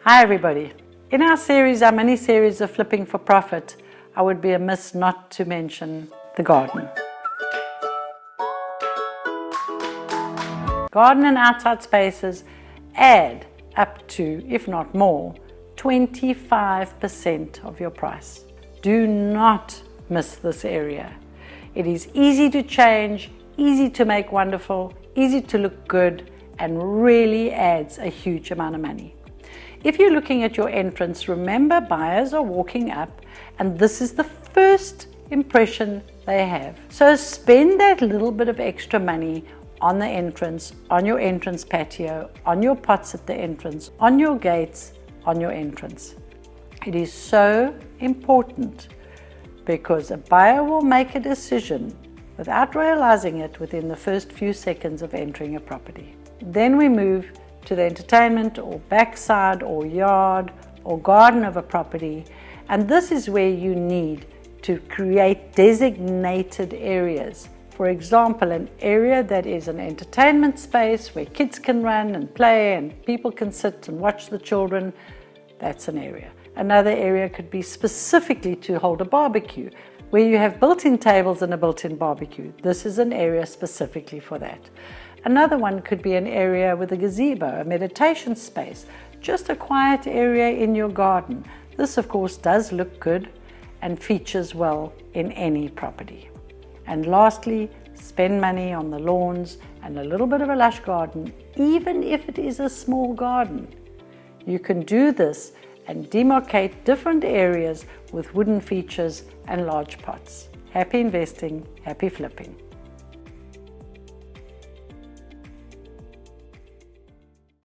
Hi everybody. In our mini-series of Flipping for Profit, I would be amiss not to mention the garden. Garden and outside spaces add up to, if not more, 25% of your price. Do not miss this area. It is easy to change, easy to make wonderful, easy to look good, and really adds a huge amount of money. If you're looking at your entrance, remember buyers are walking up and this is the first impression they have. So spend that little bit of extra money on the entrance, on your entrance patio, on your pots at the entrance, on your gates, on your entrance. It is so important because a buyer will make a decision without realizing it within the first few seconds of entering a property. Then we move to the entertainment or backside or yard or garden of a property, and this is where you need to create designated areas. For example, an area that is an entertainment space where kids can run and play and people can sit and watch the children, that's an area. Another area could be specifically to hold a barbecue, where you have built-in tables and a built-in barbecue. This is an area specifically for that. Another one could be an area with a gazebo, a meditation space, just a quiet area in your garden. This, of course, does look good and features well in any property. And lastly, spend money on the lawns and a little bit of a lush garden, even if it is a small garden. You can do this and demarcate different areas with wooden features and large pots. Happy investing, happy flipping.